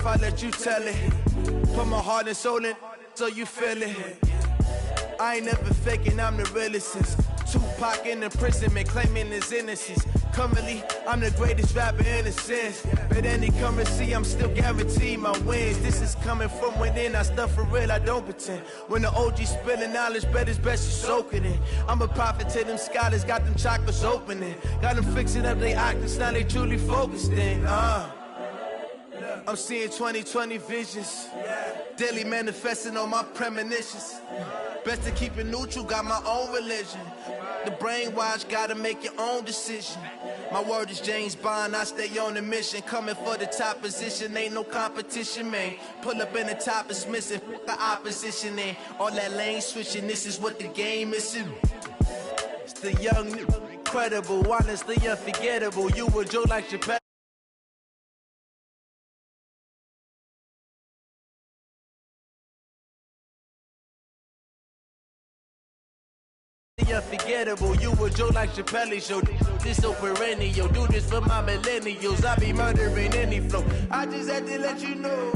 if I let you tell it. Put my heart and soul in, so you feel it. I ain't never faking, I'm the realest since Tupac in the imprisonment, claiming his innocence. Currently, I'm the greatest rapper in a sense. But any currency, I'm still guaranteed my wins. This is coming from within, I stuff for real, I don't pretend. When the OG spilling knowledge, bet it's best you soak it in. I'm a prophet to them scholars, got them chakras opening. Got them fixing up their octaves, now they truly focused in. I'm seeing 2020 visions, daily manifesting on my premonitions. Best to keep it neutral, got my own religion. The brainwash, gotta make your own decision. My word is James Bond, I stay on the mission. Coming for the top position, ain't no competition, man. Pull up in the top is missing, the opposition in. All that lane switching, this is what the game is. It's the young, incredible, honestly unforgettable. You would joke like Japan. Unforgettable, you a joke like Chappelle show. This so perennial, do this for my millennials. I be murdering any flow. I just had to let you know.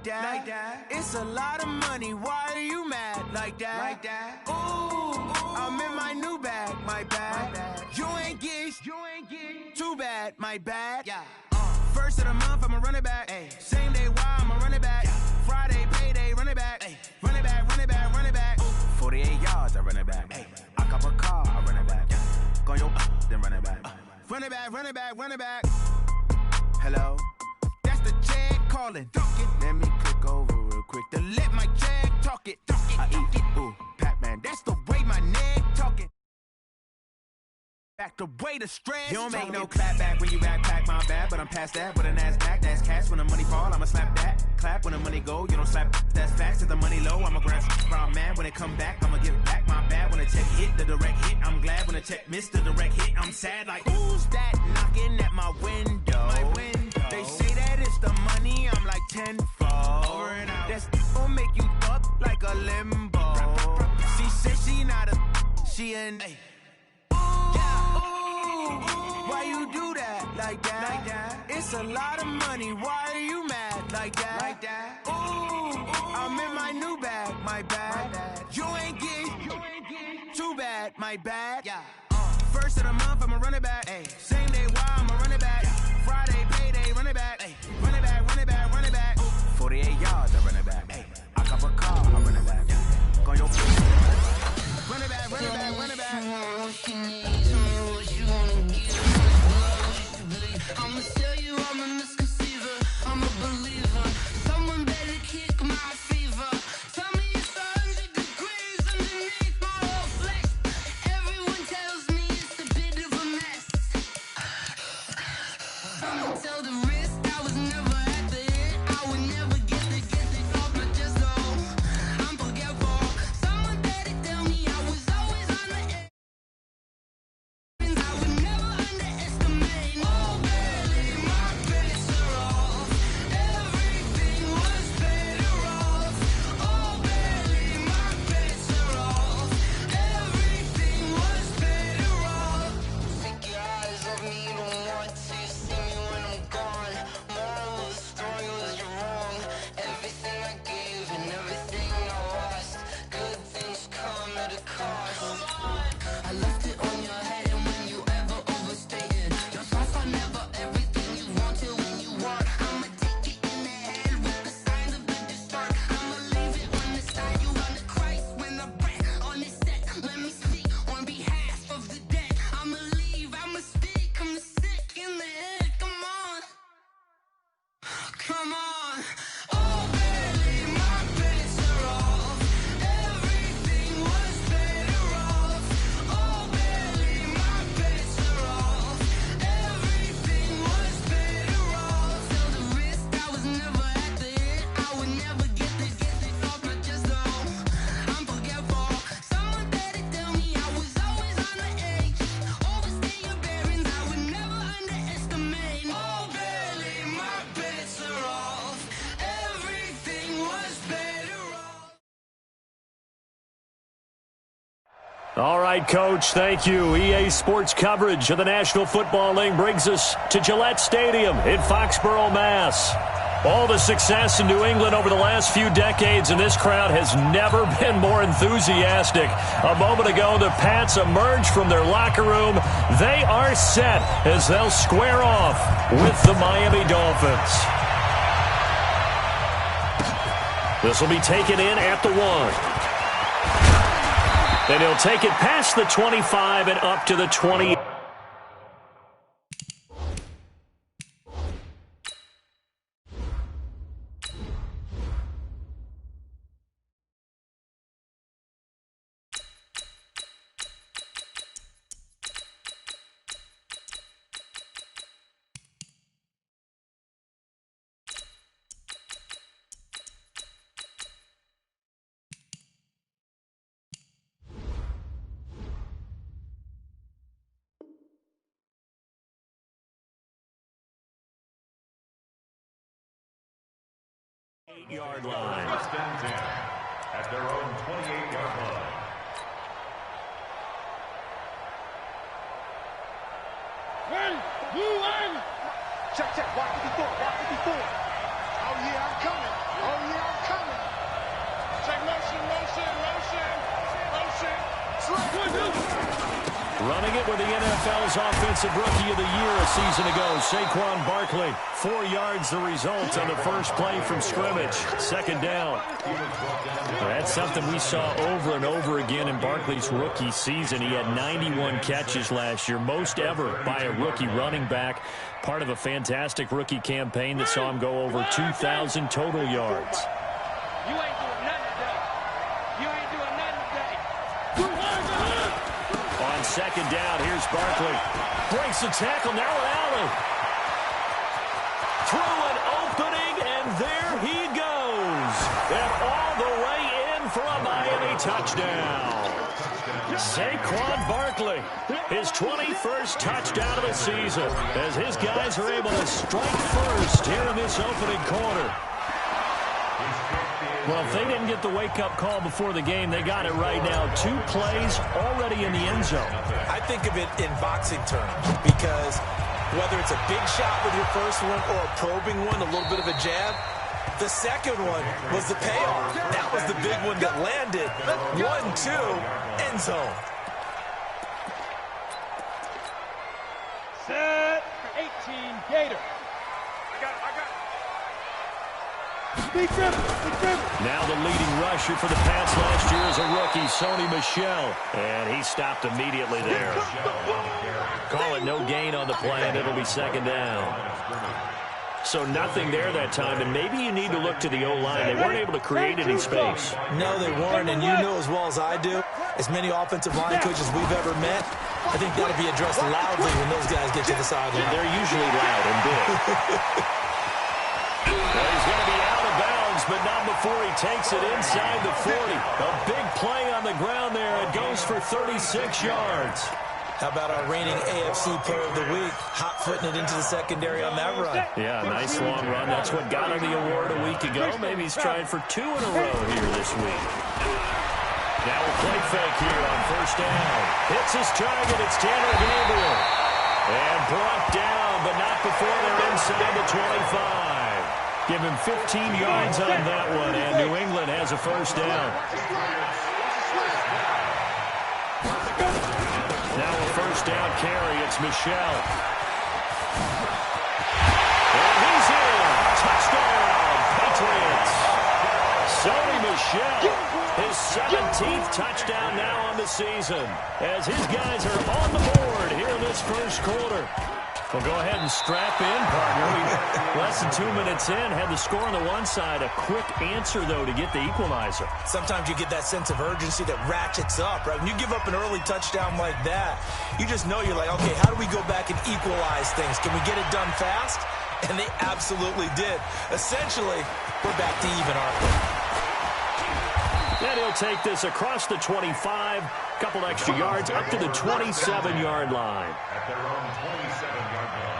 Like that. It's a lot of money. Why are you mad like that? Like that. Ooh, I'm in my new bag. My bad. You ain't get too bad. My bad. Yeah. First of the month, I'ma run it back. Ay. Same day, why I'ma run it back. Yeah. Friday, payday, run it back. Ay. Run it back, run it back, run it back. Ooh. 48 yards, I run it back. Ay. I cop a car, I run it back. Yeah. Go yo, then run it back. Run it back, run it back, run it back. Hello. The jag calling. Let me click over real quick to let my jag talk it. I eat it. Ooh, Pac-Man. That's the way my neck talking. Back the way the stress. You don't make no clap back when you backpack, my bad. But I'm past that with a NASDAQ. That's cash. When the money fall, I'ma slap that. Clap when the money go. You don't slap. That's facts. If the money low, I'ma grab from man. When it come back, I'ma give back my bad. When the check hit, the direct hit. I'm glad when the check missed the direct hit. I'm sad like who's that knocking at my window? My window. They say that it's the money, I'm like tenfold. Over and out. That's gon' make you up like a limbo. She said she not a, she an. Ooh, yeah. Ooh, why you do that like that? Like that? It's a lot of money. Why are you mad like that? Like that. Ooh, I'm in my new bag. My bad. You ain't get too bad. My bad. Yeah. First of the month, I'ma run it back. Ay. Same day, why I'ma run it back. Yeah. Friday, payday, run it back. Ay. Run it back, run it back, run it back. 48 yards, I run it back. Ay. I cop a car, I run it back. Go your run it back, run it back, run it back. I'ma tell you I'm a misconceiver, I'm a believer. Someone better kick my fever. Tell me it's 100 degrees underneath my whole flesh. Everyone tells me it's a bit of a mess. I'ma tell the risk I was never at the hit. I would never get it off my chest though. I'm forgetful. Someone better tell me I was always on the edge. I would never underestimate. Oh barely, my bets are off. Everything was better off. Oh barely, my bets are off. Everything was better off. Take your eyes off me, you don't want to see me when I'm gone. Moral of the story was you're wrong. Everything I gave and everything I lost. Good things come at a cost. I left it on your head and when you ever overstated. Your thoughts are never everything you wanted when you want. I'ma take it in the head with the signs of the distort. I'ma leave it on the side. You run the Christ when the breath on this set. Let me speak on behalf of the dead. I'ma leave, I'ma speak. I'm sick in the head. Come on. Come on. Oh, barely, my bets are off. Everything was All right, Coach, thank you. EA Sports coverage of the National Football League brings us to Gillette Stadium in Foxborough, Mass. All the success in New England over the last few decades, and this crowd has never been more enthusiastic. A moment ago, the Pats emerged from their locker room. They are set as they'll square off with the Miami Dolphins. This will be taken in at the 1. And he'll take it past the 25 and up to the 20. Yard line. First and 10 at their own 28-yard line. Ready, blue line. Check, walk it before. Oh yeah, I'm coming. Check motion. Running it with the NFL's Offensive Rookie of the Year a season ago, Saquon Barkley. 4 yards the result on the first play from scrimmage. Second down. That's something we saw over and over again in Barkley's rookie season. He had 91 catches last year, most ever by a rookie running back. Part of a fantastic rookie campaign that saw him go over 2,000 total yards. You ain't doing nothing today. On second down, here's Barkley. Breaks the tackle, now an alley. Through an opening, and there he goes. And all the way in for a Miami touchdown. Saquon Barkley, his 21st touchdown of the season, as his guys are able to strike first here in this opening quarter. Well, if they didn't get the wake-up call before the game, they got it right now. 2 plays already in the end zone. I think of it in boxing terms because whether it's a big shot with your first one or a probing one, a little bit of a jab, the second one was the payoff. That was the big one that landed. 1-2, end zone. Set for 18, Gator. I got it. Big trip. Now the leading rusher for the Pats last year is a rookie, Sony Michel. And he stopped immediately there. Call it no gain on the play, and it'll be second down. So nothing there that time, and maybe you need to look to the O-line. They weren't able to create any space. No, they weren't, and you know as well as I do, as many offensive line coaches we've ever met, I think that'll be addressed loudly when those guys get to the sideline. And they're usually loud and big. Well, he's going to be out of bounds, but not before he takes it inside the 40. A big play on the ground there. It goes for 36 yards. How about our reigning AFC Player of the Week, hot-footing it into the secondary on that run? Yeah, nice long run. That's what got him the award a week ago. Maybe he's trying for 2 in a row here this week. Now a play fake here on first down. Hits his target. It's Tanner Gabriel. And brought down, but not before they're inside the 25. Give him 15 yards on that one, and New England has a first down. Now a first down carry. It's Michel. And he's in. Touchdown, Patriots. Sony Michel, his 17th touchdown now on the season, as his guys are on the board here in this first quarter. Well, go ahead and strap in, partner. Less than 2 minutes in, had the score on the one side. A quick answer, though, to get the equalizer. Sometimes you get that sense of urgency that ratchets up, right? When you give up an early touchdown like that, you just know you're like, okay, how do we go back and equalize things? Can we get it done fast? And they absolutely did. Essentially, we're back to even, aren't we? And he'll take this across the 25, couple extra yards, up to the 27-yard line. At their own 27-yard line.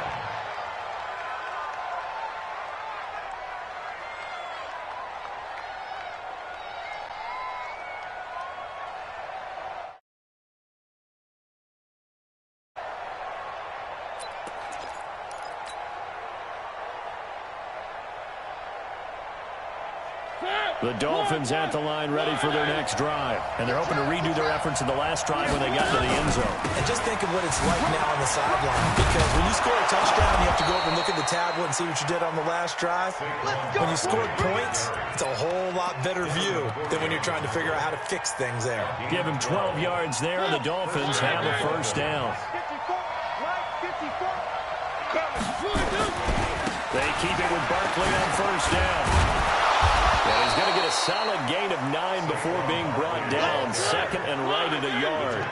The Dolphins at the line ready for their next drive. And they're hoping to redo their efforts in the last drive when they got to the end zone. And just think of what it's like now on the sideline. Because when you score a touchdown, you have to go over and look at the tablet and see what you did on the last drive. When you scored points, it's a whole lot better view than when you're trying to figure out how to fix things there. Give him 12 yards there, and the Dolphins have a first down. They keep it with Barkley on first down. And he's going to get a solid gain of 9 before being brought down. Second and right at a yard.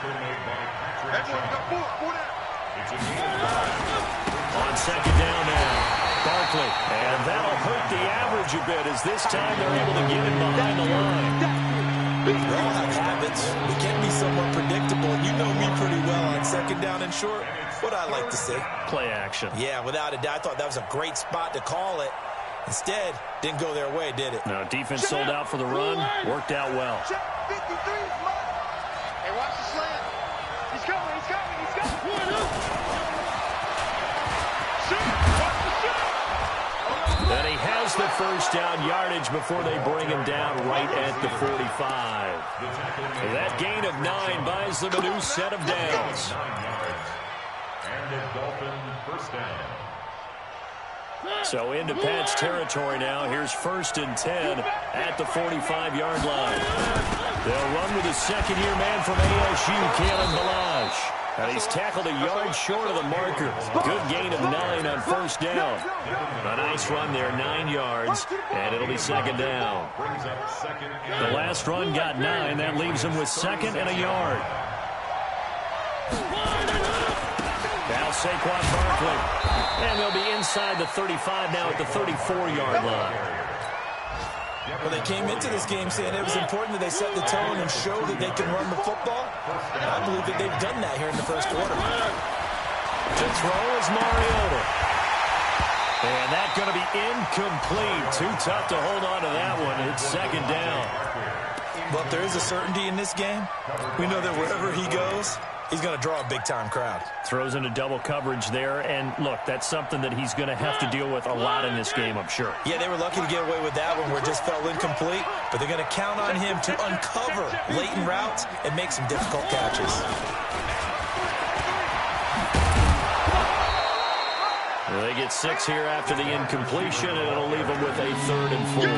On second down now, Barkley. And that'll hurt the average a bit as this time they're able to get him behind the line. We all have habits. We can be somewhat predictable. You know me pretty well on second down and short. What I like to see. Play action. Yeah, without a doubt. I thought that was a great spot to call it. Instead, didn't go their way, did it? No, defense sold out for the run. Worked out well. Hey, watch the slant. He's coming, he's coming, he's coming. And he has the first down yardage before they bring him down right at the 45. That gain of 9 buys them a new set of downs. 9 yards. And the Dolphins first down. So into Pat's territory now. Here's first and 10 at the 45-yard line. They'll run with a second-year man from ASU, Kalen Balazs. And he's tackled a yard short of the marker. Good gain of 9 on first down. A nice run there, 9 yards, and it'll be second down. The last run got 9. That leaves him with second and a yard. Now Saquon Barkley. And they'll be inside the 35 now at the 34-yard line. Well, they came into this game saying it was important that they set the tone and show that they can run the football. And I believe that they've done that here in the first quarter. To throw is Mariota. And that's going to be incomplete. Too tough to hold on to that one. It's second down. Well, if there is a certainty in this game, we know that wherever he goes, he's going to draw a big-time crowd. Throws into double coverage there. And, look, that's something that he's going to have to deal with a lot in this game, I'm sure. Yeah, they were lucky to get away with that one where it just fell incomplete. But they're going to count on him to uncover latent routes and make some difficult catches. Well, they get 6 here after the incompletion, and it'll leave them with a 3rd and 4.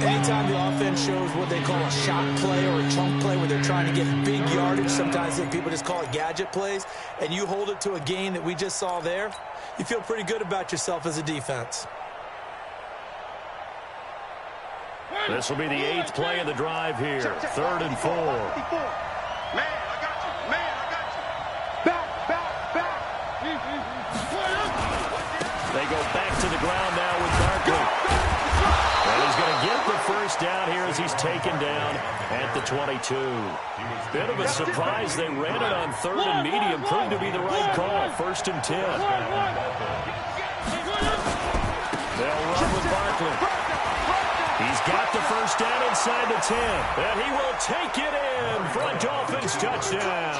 Anytime the offense shows what they call a shot play or a chunk play where they're trying to get big yardage, sometimes people just call it gadget plays, and you hold it to a gain that we just saw there, you feel pretty good about yourself as a defense. This will be the 8th play of the drive here. 3rd and 4. Man, I got you. Man, I got you. Back. They go back to the ground now with Barkley. And he's going to get the first down here as he's taken down at the 22. Bit of a surprise. They ran it on 3rd and medium. Proved to be the right call. 1st and 10. They'll run with Barkley. He's got the first down inside the 10. And he will take it in for a Dolphins touchdown.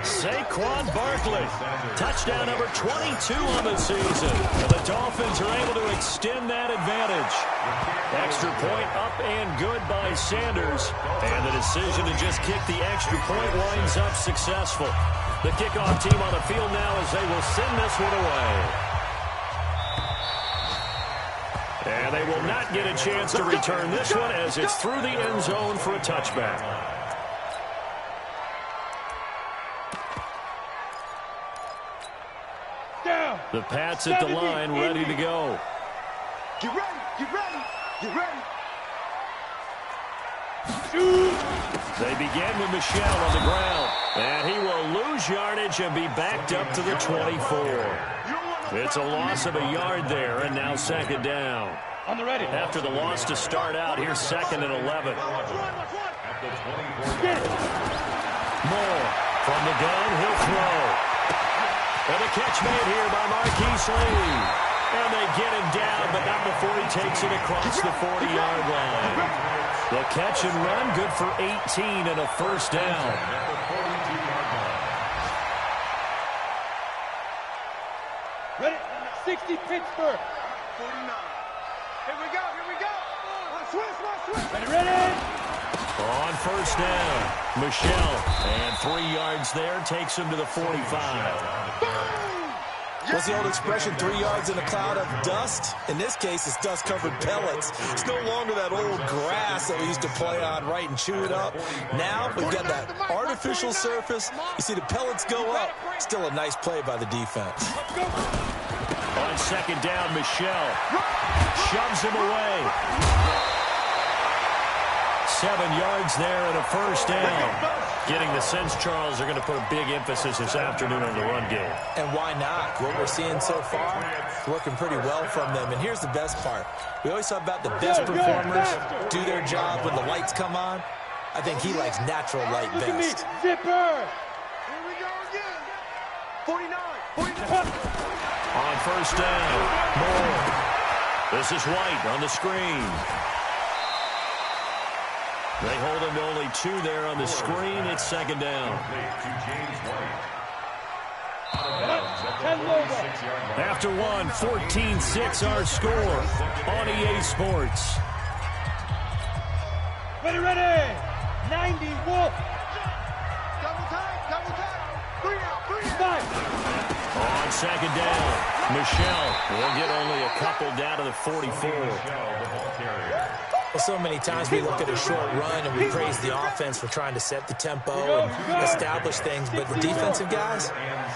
Saquon Barkley, touchdown number 22 on the season. And the Dolphins are able to extend that advantage. Extra point up and good by Sanders. And the decision to just kick the extra point winds up successful. The kickoff team on the field now as they will send this one away. And they will not get a chance to return this one as it's through the end zone for a touchback. The Pats at the line, ready to go. Get ready, get ready, get ready. They begin with Michel on the ground. And he will lose yardage and be backed up to the 24. It's a loss of a yard there, and now second down. On the ready. After the loss to start out, here's 2nd and 11. Moore from the gun, he'll throw. And a catch made here by Marquise Lee. And they get him down, but not before he takes it across the 40-yard line. The catch and run, good for 18 and a first down. Ready? 60 Pittsburgh. 49. Here we go, here we go. On first down, Michelle, and 3 yards there takes him to the 45. What's the old expression, 3 yards in a cloud of dust? In this case, it's dust-covered pellets. It's no longer that old grass that we used to play on, right, and chew it up. Now we've got that artificial surface. You see the pellets go up. Still a nice play by the defense. On second down, Michelle shoves him away. 7 yards there and a first down. Getting the sense, Charles, they're going to put a big emphasis this afternoon on the run game. And why not? What we're seeing so far, working pretty well from them. And here's the best part. We always talk about the best performers do their job when the lights come on. I think he likes natural light best. Zipper! Here we go again. 49. On first down, Moore. This is White on the screen. They hold him to only 2 there on the screen. It's second down. After one, 14-6 our score on EA Sports. Ready. 90, Wolf. Double time. 3 out. On second down, Michelle will get only a couple down to the 44. Well, so many times we look at a short run and we praise the offense for trying to set the tempo and establish things, but the defensive guys,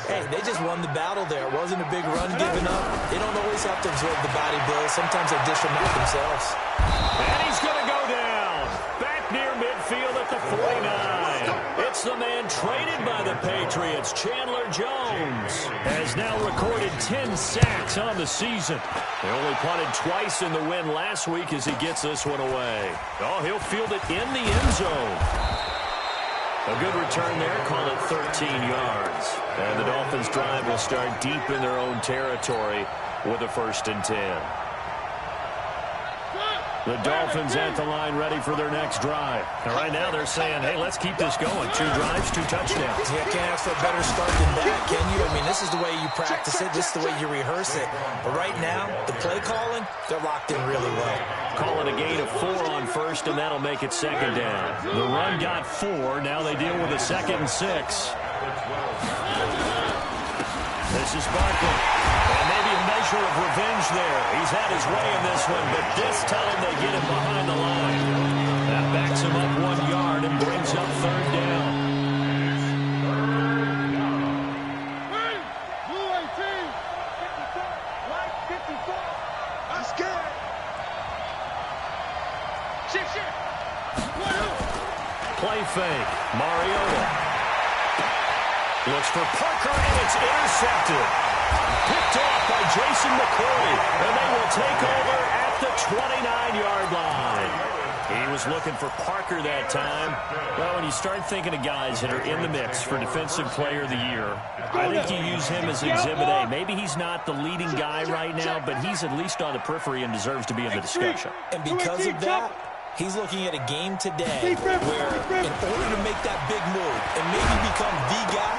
hey, they just won the battle there. It wasn't a big run given up. They don't always have to absorb the body blows. Sometimes they dish them out themselves. And he's going to go down. Back near midfield at the 49. It's the man traded by the Patriots, Chandler Jones, has now recorded 10 sacks on the season. They only punted twice in the win last week as he gets this one away. Oh, he'll field it in the end zone. A good return there, call it 13 yards. And the Dolphins' drive will start deep in their own territory with a 1st and 10. The Dolphins at the line ready for their next drive. And right now they're saying, hey, let's keep this going. 2 drives, 2 touchdowns. Yeah, can't ask for a better start than that, can you? I mean, this is the way you practice it. This is the way you rehearse it. But right now, the play calling, they're locked in really well. Call it a gain of 4 on first, and that'll make it second down. The run got 4. Now they deal with a 2nd and 6. This is Barkley. And maybe a measure of revenge there. He's had his way in this one, but this time they get him behind the line. That backs him up 1 yard and brings up 3rd down. I'm scared. Shift. Play fake. Mariota. Looks for Parker, and it's intercepted. Picked off by Jason McCoy, and they will take over at the 29-yard line. He was looking for Parker that time. Well, when you start thinking of guys that are in the mix for Defensive Player of the Year, I think you use him as Exhibit A. Maybe he's not the leading guy right now, but he's at least on the periphery and deserves to be in the discussion. And because of that, he's looking at a game today where in order to make that big move and maybe become the guy,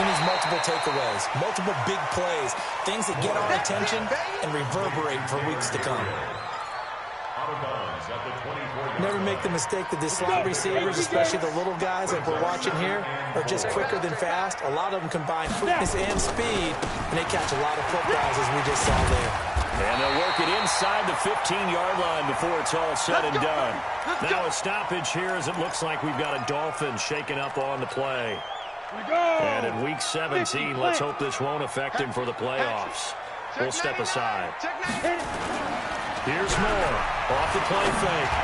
he needs multiple takeaways, multiple big plays, things that get our attention and reverberate for weeks to come. Never make the mistake that the slot receivers, especially the little guys like we're watching here, are just quicker than fast. A lot of them combine quickness and speed, and they catch a lot of footballs as we just saw there. And they'll work it inside the 15-yard line before it's all said and done. Now a stoppage here as it looks like we've got a Dolphin shaking up on the play. And in Week 17, let's hope this won't affect him for the playoffs. We'll step aside. Here's Moore off the play fake.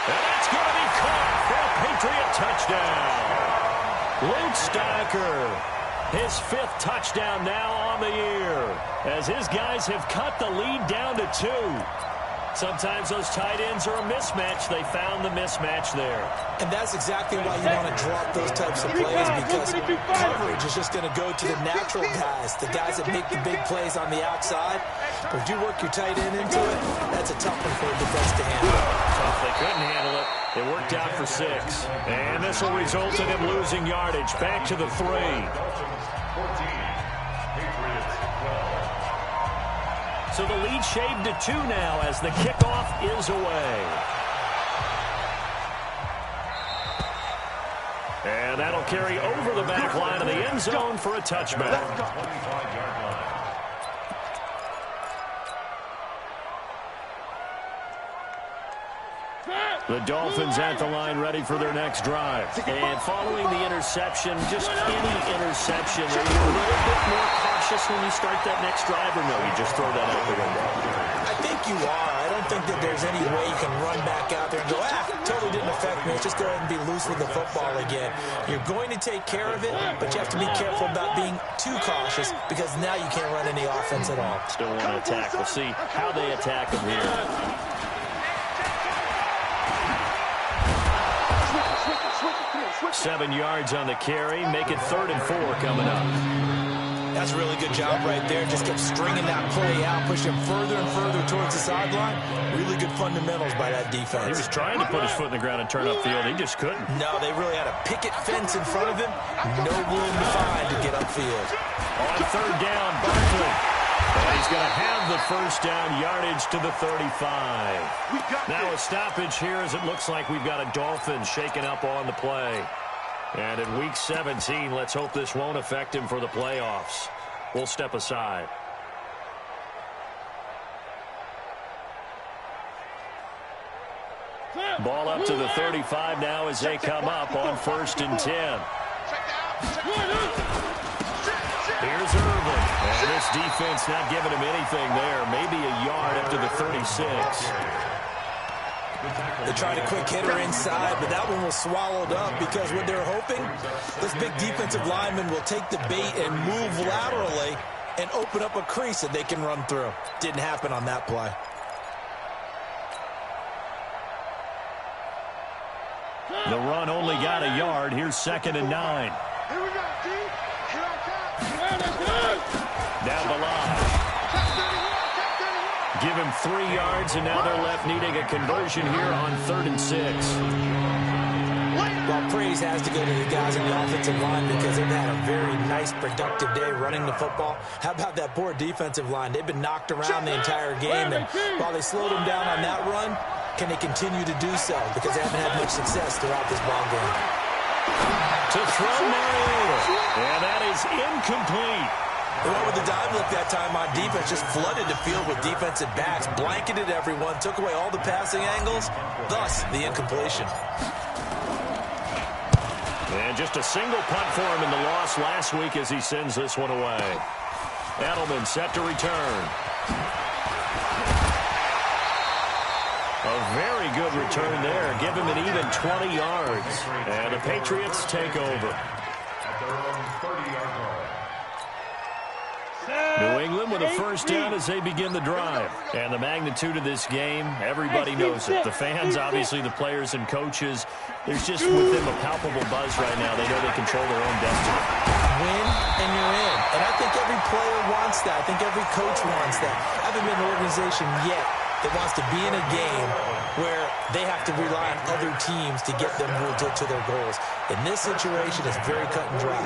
And that's going to be caught for a Patriot touchdown. Luke Stacker, his 5th touchdown now on the year, as his guys have cut the lead down to 2. Sometimes those tight ends are a mismatch. They found the mismatch there. And that's exactly why you want to drop those types of plays, because coverage is just going to go to the natural guys, the guys that make the big plays on the outside. But if you work your tight end into it, that's a tough one for the defense to handle. Tough. They couldn't handle it. It worked out for 6. And this will result in him losing yardage. Back to the 3. So the lead shaved to 2 now as the kickoff is away. And that'll carry over the back line of the end zone for a touchback. The Dolphins at the line ready for their next drive. And following the interception, just any interception, are you a little bit more cautious when you start that next drive, or no, you just throw that out the window? I think you are. I don't think that there's any way you can run back out there and go, totally didn't affect me. Let's just go ahead and be loose with the football again. You're going to take care of it, but you have to be careful about being too cautious because now you can't run any offense at all. Still want to attack. We'll see how they attack them here. 7 yards on the carry. Make it 3rd and 4 coming up. That's a really good job right there. Just kept stringing that play out, pushing further and further towards the sideline. Really good fundamentals by that defense. He was trying to put his foot in the ground and turn upfield. He just couldn't. No, they really had a picket fence in front of him. No room to find to get upfield. On 3rd down, Barkley. And he's going to have the 1st down yardage to the 35. Now a stoppage here as it looks like we've got a Dolphin shaking up on the play. And in Week 17, let's hope this won't affect him for the playoffs. We'll step aside. Ball up to the 35 now as they come up on 1st and 10. Here's Irvin. And this defense not giving him anything there. Maybe a yard up to the 36. They tried a quick hitter inside, but that one was swallowed up because what they're hoping, this big defensive lineman will take the bait and move laterally and open up a crease that they can run through. Didn't happen on that play. The run only got a yard. Here's 2nd and 9. Here we go, D. Here I come. Down the line. Give him 3 yards, and now they're left needing a conversion here on 3rd and 6. Well, praise has to go to the guys in the offensive line because they've had a very nice, productive day running the football. How about that poor defensive line? They've been knocked around the entire game, and while they slowed them down on that run, can they continue to do so? Because they haven't had much success throughout this ball game. To throw Mariota, and that is incomplete. They went with the dime look that time on defense, just flooded the field with defensive backs, blanketed everyone, took away all the passing angles, thus the incompletion. And just a single punt for him in the loss last week as he sends this one away. Edelman set to return. A very good return there. Give him an even 20 yards. And the Patriots take over. At their own 30-yard line. New England with a 1st down as they begin the drive. And the magnitude of this game, everybody knows it. The fans, obviously the players and coaches, there's just with them a palpable buzz right now. They know they control their own destiny. Win and you're in. And I think every player wants that. I think every coach wants that. I haven't been in an organization yet that wants to be in a game where they have to rely on other teams to get them to their goals. In this situation, it's very cut and dry.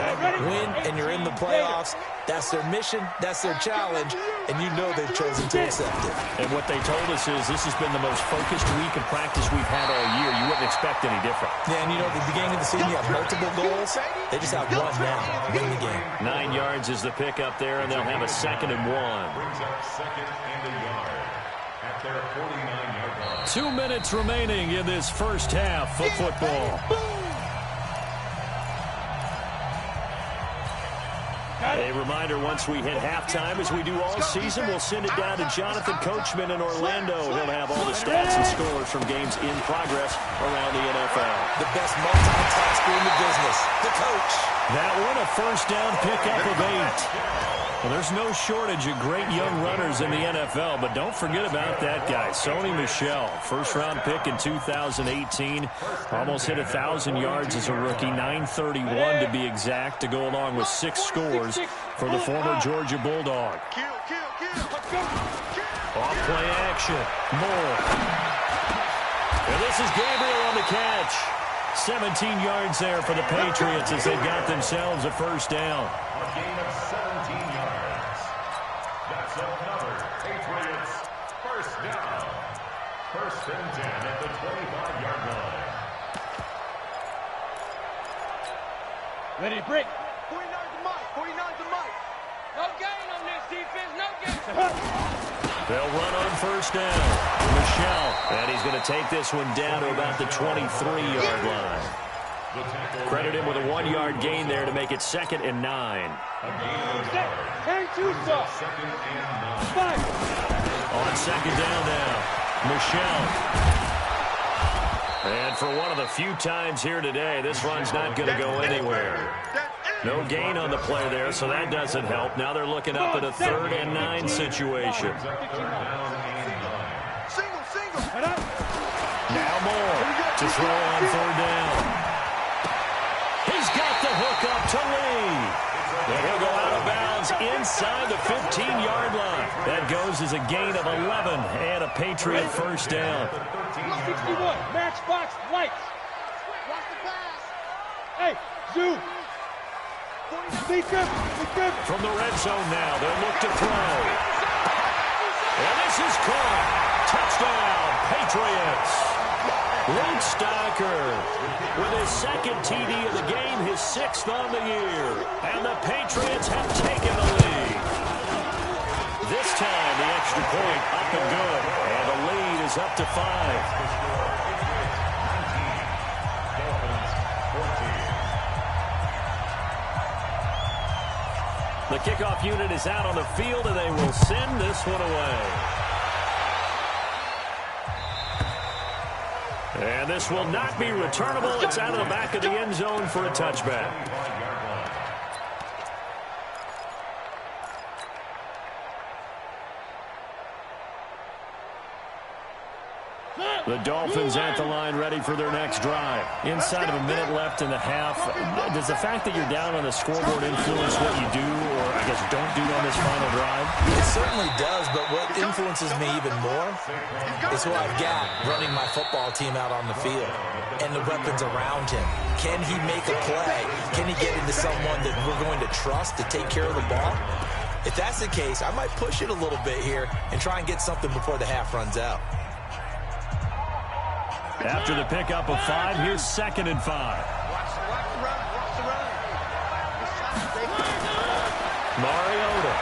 Win, and you're in the playoffs. That's their mission. That's their challenge. And you know they've chosen to accept it. And what they told us is this has been the most focused week of practice we've had all year. You wouldn't expect any different. Yeah, and you know, at the beginning of the season, you have multiple goals. They just have one now. Win the game. 9 yards is the pick up there, and they'll have a 2nd and 1. Brings up 2nd and a yard. At their 49-yard line. 2 minutes remaining in this first half of football. A reminder, once we hit halftime, as we do all season, we'll send it down to Jonathan Coachman in Orlando. He'll have all the stats and scores from games in progress around the NFL. The best multitasker in the business, the coach. That one, a 1st down pickup of 8. Well, there's no shortage of great young runners in the NFL, but don't forget about that guy, Sony Michel. 1st-round pick in 2018. Almost hit 1,000 yards as a rookie, 931 to be exact, to go along with 6 scores for the former Georgia Bulldog. Off-play action. Moore. And this is Gabriel on the catch. 17 yards there for the Patriots as they've got themselves a 1st down. A gain of 17 yards. That's another Patriot First and 10 at the 25-yard line. Ready, break. 49's the mic. 49's the mic. No gain on this defense. No gain. They'll run on first down. Michelle. And he's going to take this one down to about the 23-yard line. Credit him with a 1-yard gain there to make it 2nd and 9. Hang two, sir. Second and 9. Five. On second down now, Michelle. And for one of the few times here today, this run's not going to go anywhere. No gain on the play there, so that doesn't help. Now they're looking up at a 3rd and 9 situation. Single. Now Moore to throw on 3rd down. He's got the hook up to Lee. And he'll go out of bounds inside the 15-yard line. That goes as a gain of 11 and a Patriot first down. 61, matchbox, lights. Watch the pass. Hey, zoom. Be good. From the red zone now, they'll look to throw. And this is caught. Touchdown, Patriots. Luke Stocker with his 2nd TD of the game, his 6th on the year. And the Patriots have taken the lead. This time, the extra point up and good. And the lead is up to 5. The kickoff unit is out on the field, and they will send this one away. And this will not be returnable. It's out of the back of the end zone for a touchback. The Dolphins at the line ready for their next drive. Inside of a minute left in the half. Does the fact that you're down on the scoreboard influence what you do, or I guess don't do on this final drive? It certainly does, but what influences me even more is who I've got running my football team out on the field and the weapons around him. Can he make a play? Can he get into someone that we're going to trust to take care of the ball? If that's the case, I might push it a little bit here and try and get something before the half runs out. After the pickup of 5, here's 2nd and 5. Watch the run. Mariota.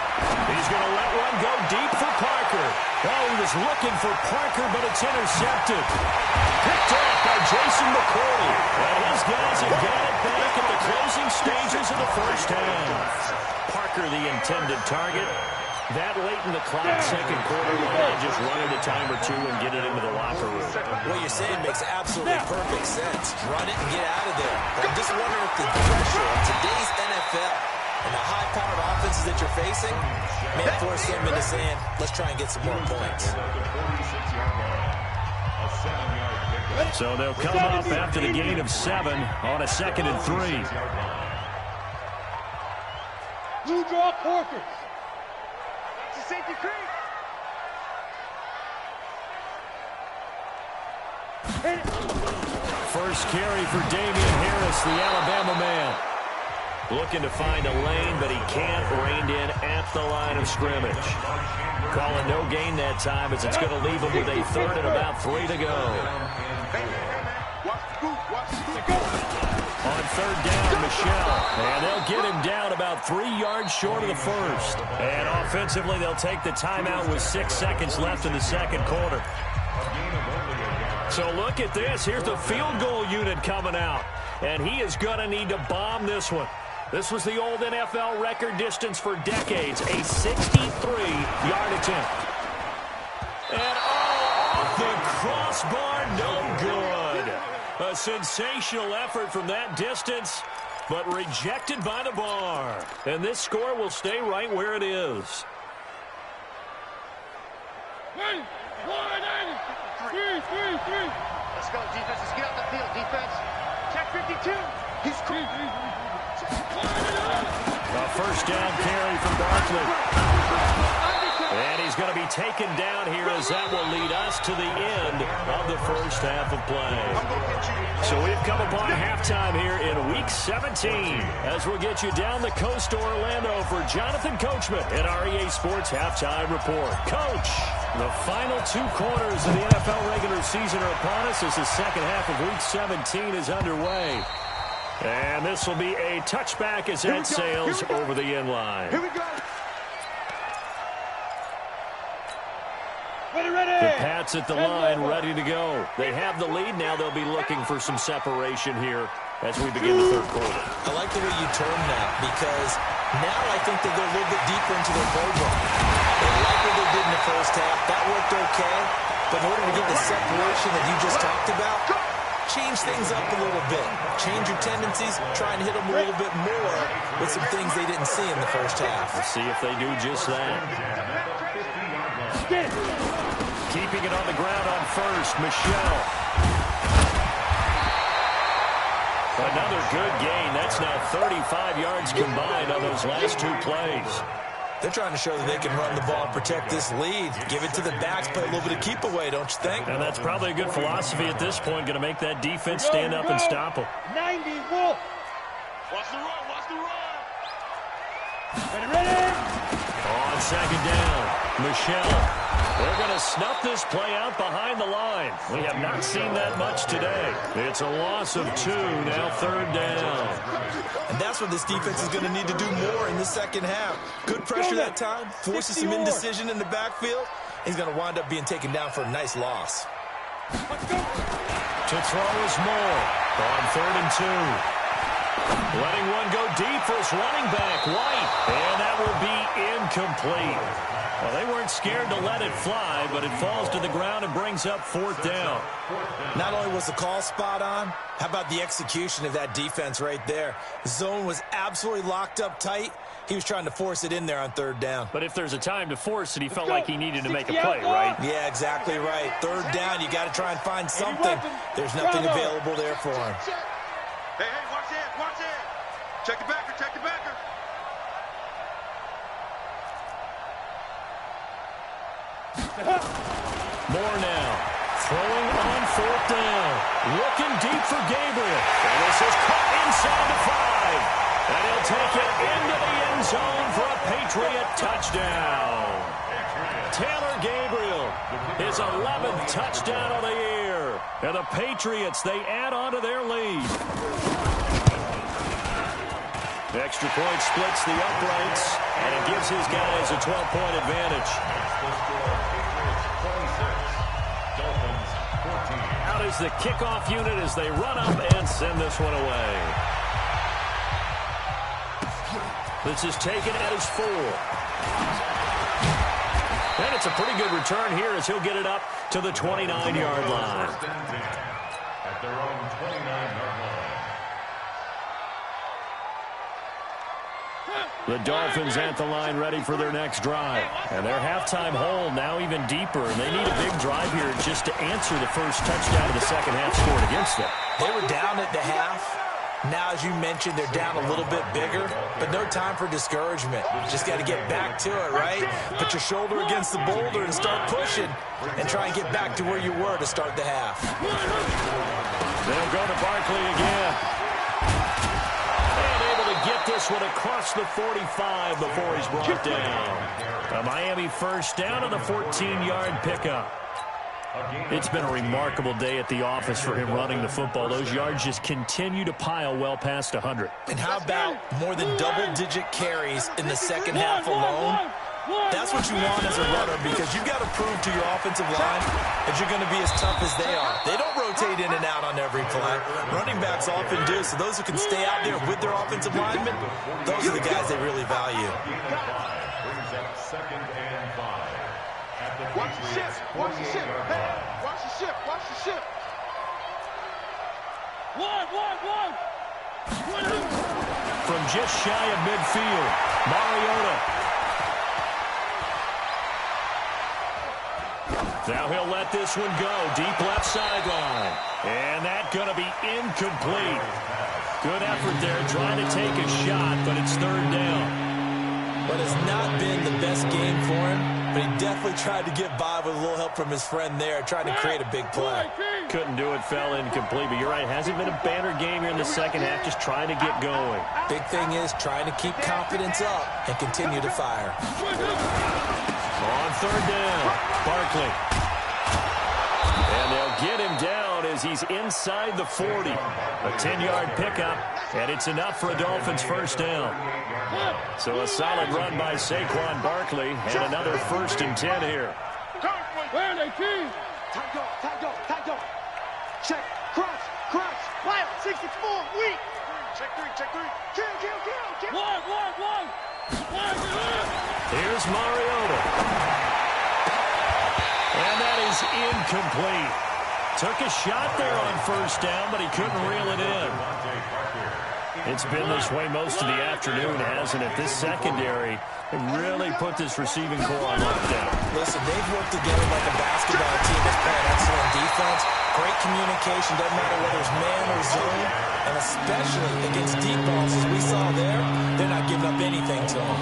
He's going to let one go deep for Parker. Oh, he was looking for Parker, but it's intercepted. Picked off by Jason McCourty. And his guys have got it back at the closing stages of the first half. Parker, the intended target. That late in the clock, second quarter, why not just run it a time or two and get it into the locker room? What you're saying makes absolutely perfect sense. Run it and get out of there. But I'm just wondering if the pressure of today's NFL and the high-powered offenses that you're facing may force them into saying, let's try and get some more points. So they'll come up after the gain of 7 on a 2nd and 3. Blue draw Porkers. Safety creek. First carry for Damian Harris, the Alabama man. Looking to find a lane, but he can't. Reined in at the line of scrimmage. Calling no gain that time as it's going to leave him with a 3rd and about 3 to go. On 3rd down, Michelle. And they'll get him down about 3 yards short of the first. And offensively, they'll take the timeout with 6 seconds left in the second quarter. So look at this. Here's the field goal unit coming out. And he is going to need to bomb this one. This was the old NFL record distance for decades. A 63-yard attempt. And off the crossbar, no good. A sensational effort from that distance, but rejected by the bar. And this score will stay right where it is. 3. Let's go, defense. Let's get out the field, defense. Check 52. He's A first down carry from Barkley. And he's going to be taken down here as that will lead us to the end of the first half of play. So we've come upon halftime here in Week 17 as we'll get you down the coast to Orlando for Jonathan Coachman at our EA Sports Halftime Report. Coach. The final 2 quarters of the NFL regular season are upon us as the second half of Week 17 is underway. And this will be a touchback as Ed sails over the end line. Here we go. The Pats at the line, ready to go. They have the lead. Now they'll be looking for some separation here as we begin the third quarter. I like the way you term that because now I think they go a little bit deeper into their playbook. They like what they did in the first half. That worked okay. But in order to get the separation that you just talked about, change things up a little bit. Change your tendencies. Try and hit them a little bit more with some things they didn't see in the first half. We'll see if they do just that. Keeping it on the ground on first, Michelle. Another good gain. That's now 35 yards combined on those last 2 plays. They're trying to show that they can run the ball and protect this lead. Give it to the backs, play a little bit of keep away, don't you think? And that's probably a good philosophy at this point. Going to make that defense stand up and stop them. 90, Wolf. Watch the run, watch the run. Ready. On second down, Michelle. They're going to snuff this play out behind the line. We have not seen that much today. It's a loss of 2, now third down. And that's what this defense is going to need to do more in the second half. Good pressure that time, forces some indecision in the backfield. He's going to wind up being taken down for a nice loss. To throw is Moore on 3rd and 2. Letting one go deep for his running back, White. And that will be incomplete. Well, they weren't scared to let it fly, but it falls to the ground and brings up 4th down. Not only was the call spot on, how about the execution of that defense right there? The zone was absolutely locked up tight. He was trying to force it in there on 3rd down. But if there's a time to force it, he felt like he needed to make a play, right? Yeah, exactly right. 3rd down, you got to try and find something. There's nothing available there for him. Hey, watch it, watch it. Check the backer, check the backer. More now. Throwing on 4th down. Looking deep for Gabriel. And this is caught inside the 5. And he'll take it into the end zone for a Patriot touchdown. Taylor Gabriel, his 11th touchdown of the year. And the Patriots, they add on to their lead. The extra point splits the uprights, and it gives his guys a 12-point advantage. Out is the kickoff unit as they run up and send this one away. This is taken at his 4. And it's a pretty good return here as he'll get it up to the 29-yard line. At their own 29-yard line. The Dolphins at the line ready for their next drive. And their halftime hole now even deeper. And they need a big drive here just to answer the first touchdown of the second half scored against them. They were down at the half. Now, as you mentioned, they're down a little bit bigger, but no time for discouragement. Just got to get back to it, right? Put your shoulder against the boulder and start pushing and try and get back to where you were to start the half. They'll go to Barkley again. And able to get this one across the 45 before he's brought down. A Miami first down on the 14-yard pickup. It's been a remarkable day at the office for him running the football. Those yards just continue to pile well past 100. And how about more than double-digit carries in the second half alone? That's what you want as a runner because you've got to prove to your offensive line that you're going to be as tough as they are. They don't rotate in and out on every play. Running backs often do, so those who can stay out there with their offensive linemen, those are the guys they really value. Brings up 2nd and 5. Watch the ship, watch the ship. Hey, watch the ship, watch the ship. One. From just shy of midfield, Mariota. Now he'll let this one go. Deep left sideline. And that's going to be incomplete. Good effort there trying to take a shot, but it's 3rd down. But it's not been the best game for him, but he definitely tried to get by with a little help from his friend there, trying to create a big play. Couldn't do it, fell incomplete, but you're right. Hasn't been a banner game here in the second half, just trying to get going. Big thing is trying to keep confidence up and continue to fire. On third down, Barkley. And they'll get him down as he's inside the 40. A 10-yard pickup, and it's enough for a Dolphins first down. So a solid run by Saquon Barkley, and another 1st and 10 here. Where are they, team? Tight go. Check, cross. Wild, 64, weak. Check three. Kill. One. Here's Mariota. And that is incomplete. Took a shot there on first down, but he couldn't reel it in. It's been this way most of the afternoon, hasn't it? This secondary really put this receiving core on lockdown. Listen, they've worked together like a basketball team that's playing excellent defense. Great communication, doesn't matter whether it's man or zone. And especially against deep balls, as we saw there, they're not giving up anything to them.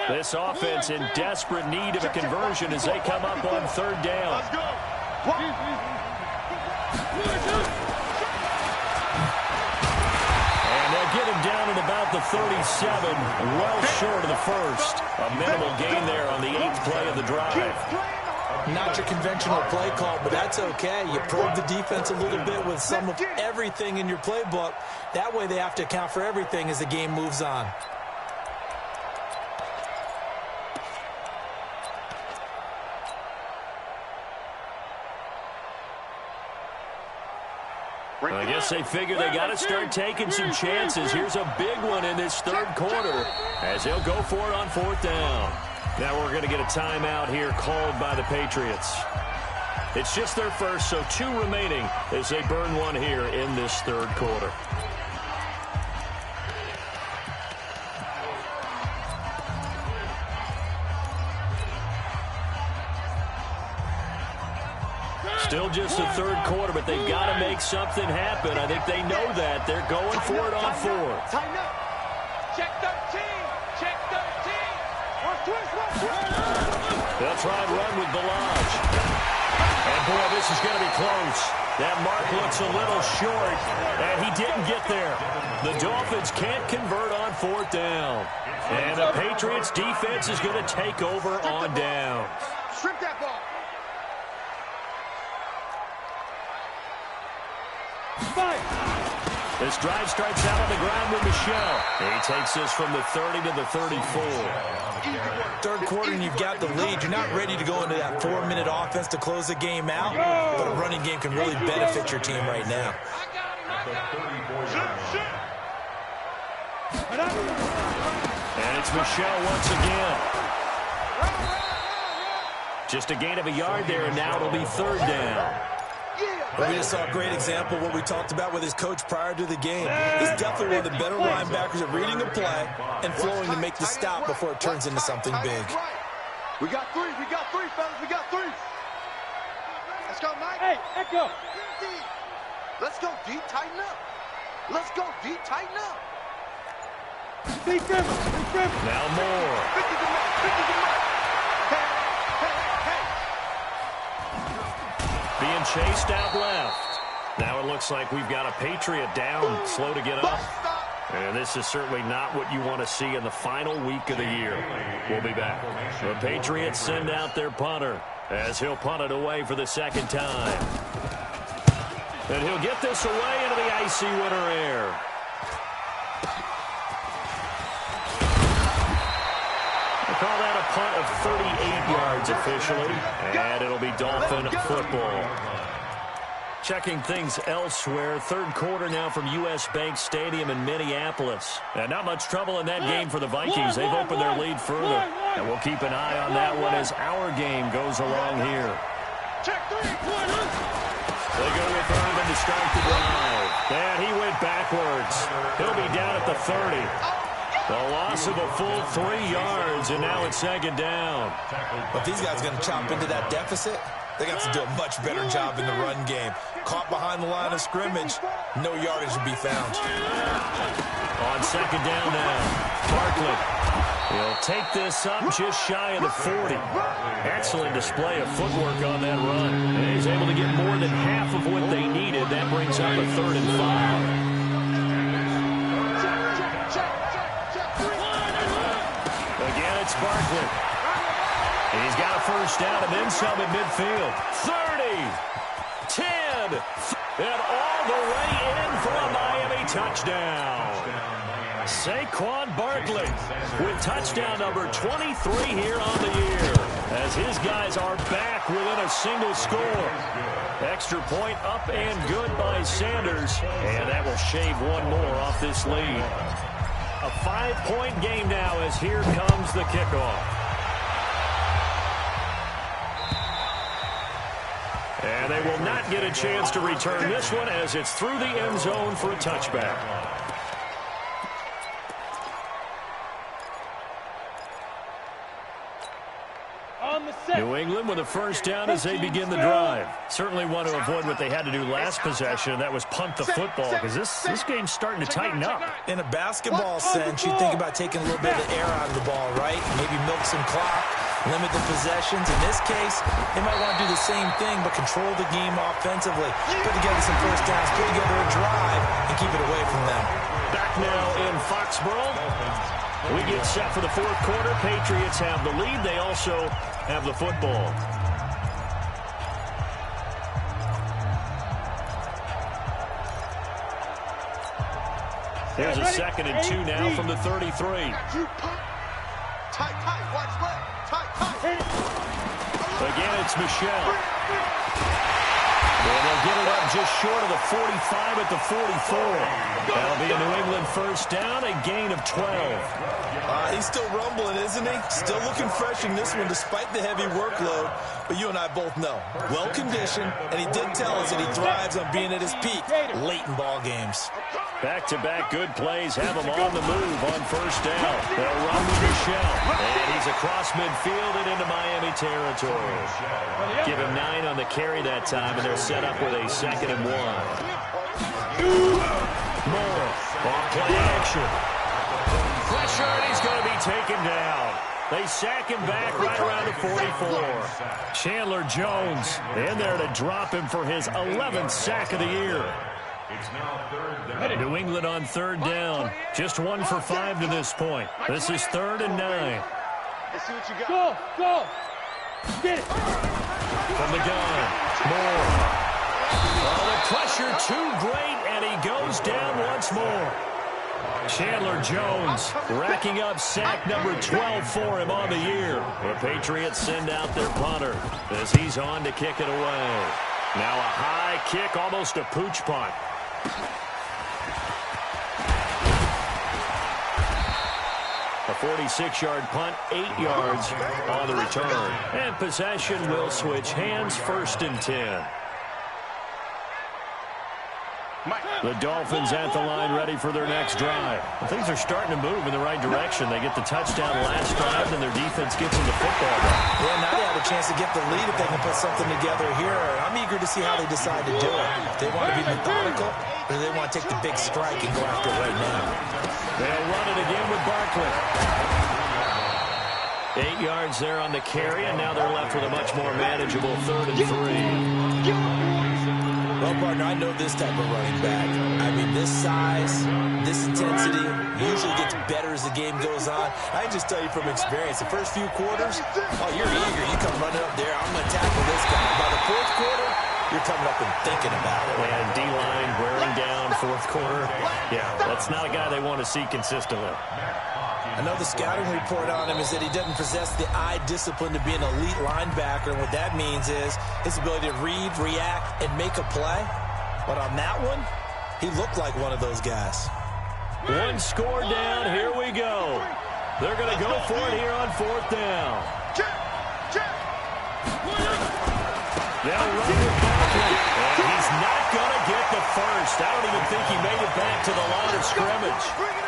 This offense in desperate need of a conversion as they come up on third down. Let's go. And they'll get him down at about the 37, well short of the first. A minimal gain there on the 8th play of the drive. Not your conventional play call, but that's okay. You probe the defense a little bit with some of everything in your playbook. That way they have to account for everything as the game moves on. I guess they figure they got to start taking some chances. Here's a big one in this third quarter as they'll go for it on 4th down. Now we're going to get a timeout here called by the Patriots. It's just their first, so 2 remaining as they burn one here in this third quarter. Still just the third quarter, but they've got to make something happen. I think they know that. They're going for it on 4th. Tighten up. Check 13. They'll try and run with Balaj. And, boy, this is going to be close. That mark looks a little short, and he didn't get there. The Dolphins can't convert on 4th down. And the Patriots' defense is going to take over on down. Strip that ball. This drive starts out on the ground with Michel. He takes this from the 30 to the 34. Third quarter and you've got the lead. You're not ready to go into that 4-minute offense to close the game out, but a running game can really benefit your team right now. And it's Michel once again. Just a gain of a yard there, and now it'll be 3rd down. But we just saw a great example of what we talked about with his coach prior to the game. He's definitely one of the better linebackers at reading a play and flowing to make the stop before it turns into something big. We got 3, fellas, we got 3. Let's go, Mike. Hey, Echo. Let's go, D, tighten up. Let's go, D, tighten up. Big grip. Now more. 50 to Mike. Being chased out left. Now it looks like we've got a Patriot down, slow to get up. And this is certainly not what you want to see in the final week of the year. We'll be back. The Patriots send out their punter as he'll punt it away for the 2nd time. And he'll get this away into the icy winter air. Call that a punt of 38 yards officially, and it'll be Dolphin football. Checking things elsewhere, third quarter now from U.S. Bank Stadium in Minneapolis. And not much trouble in that game for the Vikings. They've opened their lead further, and we'll keep an eye on that one as our game goes along here. They go with Irvin to start the drive. And he went backwards. He'll be down at the 30. The loss of a full 3 yards, and now it's 2nd down. If these guys are going to chop into that deficit, they got to do a much better job in the run game. Caught behind the line of scrimmage, no yardage to be found. On 2nd down now, Barkley. He'll take this up just shy of the 40. Excellent display of footwork on that run. And he's able to get more than half of what they needed. That brings up a 3rd and 5. Barkley. He's got a first down and then some at midfield. 30, 10, and all the way in for a Miami touchdown. Saquon Barkley with touchdown number 23 here on the year, as his guys are back within a single score. Extra point up and good by Sanders, and that will shave one more off this lead. A 5-point game now, as here comes the kickoff. And they will not get a chance to return this one, as it's through the end zone for a touchback. New England with a first down as they begin the drive. Certainly want to avoid what they had to do last possession, and that was punt the football, because this game's starting to tighten up. In a basketball sense, you think about taking a little bit of the air out of the ball, right? Maybe milk some clock, limit the possessions. In this case, they might want to do the same thing, but control the game offensively. Put together some first downs, put together a drive, and keep it away from them. Back now in Foxborough. We get set for the fourth quarter. Patriots have the lead. They also have the football. There's a 2nd and 2 now from the 33. Tight, watch left. Tight. Again, it's Michelle. And they'll get it up just short of the 45 at the 44. That'll be a New England first down, a gain of 12. He's still rumbling, isn't he? Still looking fresh in this one despite the heavy workload. But you and I both know, well-conditioned, and he did tell us that he thrives on being at his peak late in ball games. Back-to-back good plays have him on the move on first down. They'll run with Michelle, and he's across midfield and into Miami territory. Give him 9 on the carry that time, and they're set up with a 2nd and 1. Moore, off-play action. Pressure, and he's going to be taken down. They sack him back right around the 44. Chandler Jones in there to drop him for his 11th sack of the year. It's now 3rd down. New England on 3rd down. Just 1 for 5 to this point. This is 3rd and 9. Let's see what you got. Go. Get it. From the gun, Moore. Oh, the pressure too great, and he goes down once more. Chandler Jones racking up sack number 12 for him on the year. The Patriots send out their punter as he's on to kick it away. Now a high kick, almost a pooch punt. A 46-yard punt, 8 yards on the return. And possession will switch hands, 1st and 10. The Dolphins at the line, ready for their next drive. Well, things are starting to move in the right direction. They get the touchdown last drive, and their defense gets them the football back. Yeah, now they have a chance to get the lead if they can put something together here. I'm eager to see how they decide to do it. They want to be methodical, or do they want to take the big strike and go after it right now? They'll run it again with Barkley. 8 yards there on the carry, and now they're left with a much more manageable 3rd and 3. Well, partner, I know this type of running back. I mean, this size, this intensity usually gets better as the game goes on. I can just tell you from experience, the first few quarters, oh, you're eager. You come running up there, I'm going to tackle this guy. By the 4th quarter, you're coming up and thinking about it. And D-line wearing down 4th quarter. Yeah, that's not a guy they want to see consistently. I know the scouting report on him is that he doesn't possess the eye discipline to be an elite linebacker, and what that means is his ability to read, react, and make a play. But on that one, he looked like one of those guys. 1 score down, here we go. They're going to go for it here on 4th down. They'll run with Barkley, and he's not going to get the first. I don't even think he made it back to the line of scrimmage.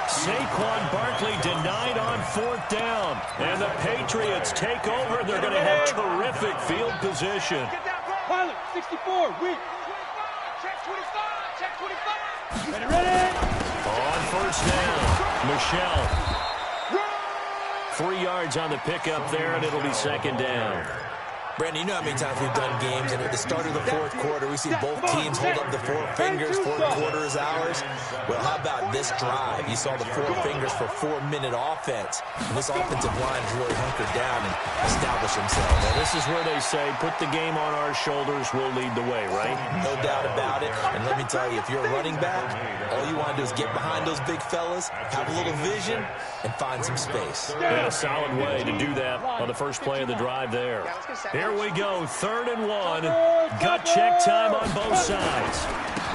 Saquon Barkley denied on 4th down, and the Patriots take over. They're going to have terrific field position. Pilot, 64, weak. Check 25, check 25. Ready? On 1st down, Michelle. 3 yards on the pickup there, and it'll be 2nd down. Brandon, you know how many times we've done games, and at the start of the fourth quarter, we see both teams hold up the four fingers, fourth quarter is ours. Well, how about this drive? You saw the four fingers for 4-minute offense. And this offensive line has really hunkered down and established themselves. Well, this is where they say, put the game on our shoulders, we'll lead the way, right? No doubt about it. And let me tell you, if you're a running back, all you want to do is get behind those big fellas, have a little vision, and find some space. And a solid way to do that on the first play of the drive there. Here we go, 3rd and 1. Gut check time on both sides.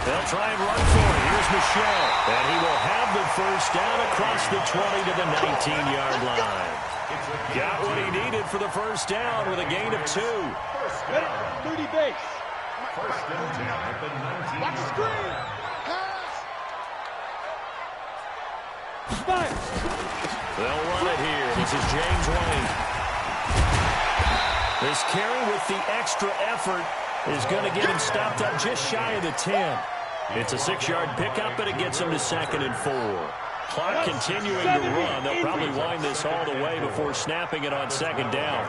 They'll try and run for it. Here's Michel. And he will have the first down across the 20 to the 19-yard line. Got what he needed for the first down with a gain of 2. 30 base. First and 10 at the 19. Watch the screen. Fire. They'll run it here. This is James Wayne. This carry with the extra effort is going to get him stopped up just shy of the 10. It's a 6-yard pickup, and it gets him to 2nd and 4. Clock continuing to run. They'll probably wind this all the way before snapping it on 2nd down.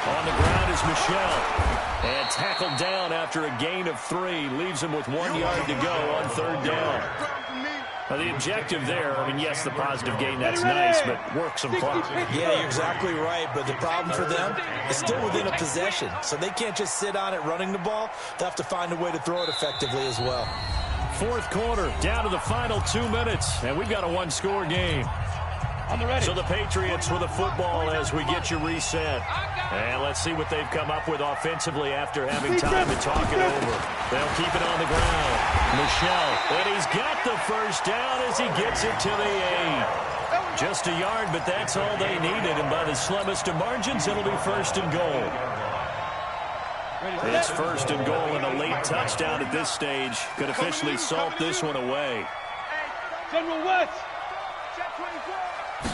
On the ground is Michel. And tackled down after a gain of 3. Leaves him with 1 yard to go on 3rd down. Now, the objective there, I mean, yes, the positive gain, that's nice, but work some clock. Yeah, you're exactly right, but the problem for them is still within a possession, so they can't just sit on it running the ball. They'll have to find a way to throw it effectively as well. 4th quarter, down to the final 2 minutes, and we've got a 1-score game. So the Patriots with the football as we get you reset. And let's see what they've come up with offensively after having time to talk it over. They'll keep it on the ground. Michel, and he's got the first down as he gets it to the 8. Just a yard, but that's all they needed. And by the slimmest of margins, it'll be 1st and goal. It's 1st and goal, and a late touchdown at this stage could officially salt this one away. General West.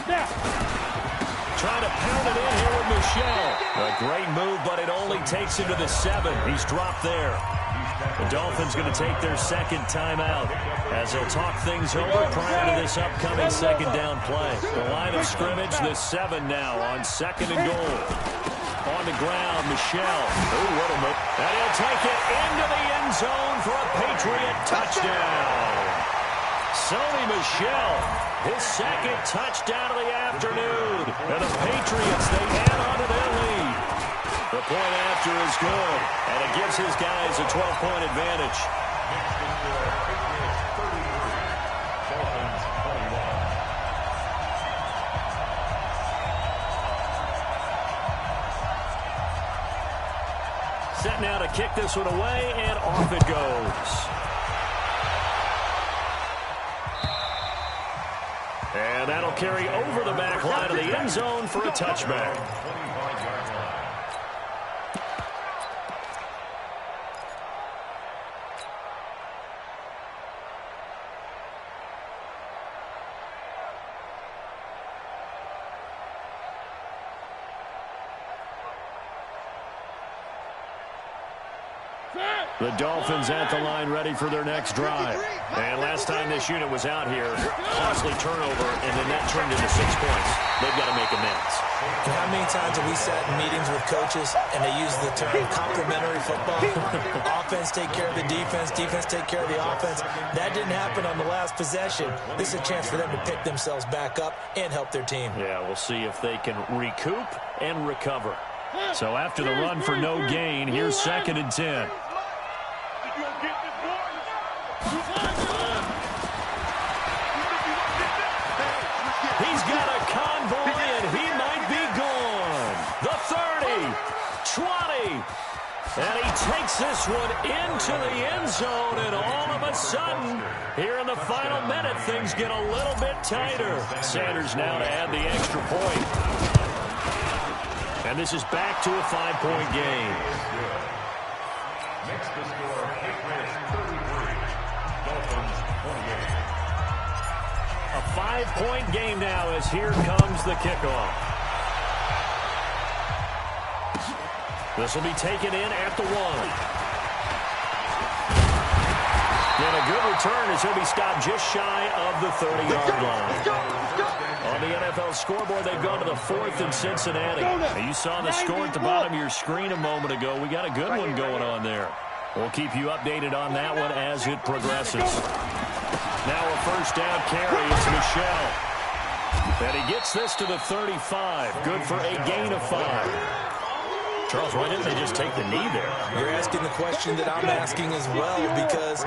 Snap. Trying to pound it in here with Michel. A great move, but it only takes him to the 7. He's dropped there. The Dolphins going to take their 2nd timeout as they'll talk things over prior to this upcoming 2nd down play. The line of scrimmage, the 7 now on 2nd and goal. On the ground, Michel. Oh, what a move. And he'll take it into the end zone for a Patriot touchdown. Sonny Michel, his 2nd touchdown of the afternoon. And the Patriots, they add on to their lead. The point after is good, and it gives his guys a 12-point advantage. Next is for Patriots 33, Dolphins 21. Set now to kick this one away, and off it goes. And that'll carry over the back line of the end zone for a touchback. 25-yard line. The Dolphins at the line ready for their next drive. And last time this unit was out here, costly turnover, and then that turned into 6 points. They've got to make amends. And how many times have we sat in meetings with coaches and they use the term complementary football? Offense take care of the defense, defense take care of the offense. That didn't happen on the last possession. This is a chance for them to pick themselves back up and help their team. Yeah, we'll see if they can recoup and recover. So after the run for no gain, here's 2nd and 10. He's got a convoy, and he might be gone. The 30, 20, and he takes this one into the end zone, and all of a sudden, here in the final minute, things get a little bit tighter. Sanders now to add the extra point. And this is back to a 5-point game. Next to score, Patriots 33, Dolphins 28. A 5-point game now as here comes the kickoff. This will be taken in at the 1. And a good return as he'll be stopped just shy of the 30-yard line. On the NFL scoreboard, they've gone to the 4th in Cincinnati. Now, you saw the score at the bottom of your screen a moment ago. We got a good one going on there. We'll keep you updated on that one as it progresses. Now a first down carry. It's Michel. And he gets this to the 35. Good for a gain of 5. Charles, why didn't they just take the knee there? You're asking the question that I'm asking as well, because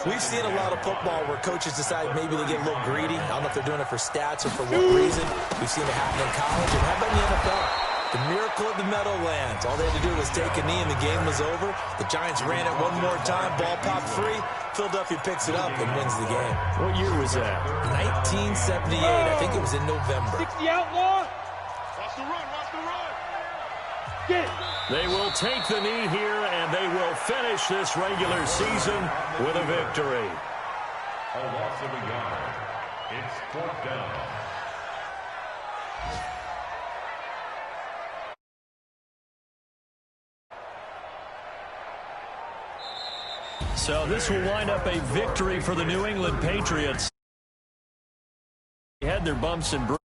we've seen a lot of football where coaches decide maybe they get a little greedy. I don't know if they're doing it for stats or for what reason. We've seen it happen in college. And how about in the NFL? The miracle of the Meadowlands. All they had to do was take a knee and the game was over. The Giants ran it one more time. Ball popped free. Philadelphia picks it up and wins the game. What year was that? 1978. I think it was in November. 60 outlaw. Watch the run. Watch the run. Get it. They will take the knee here, and they will finish this regular season with a victory. A loss of a yard. It's 4th down. So this will wind up a victory for the New England Patriots. They had their bumps and bruises.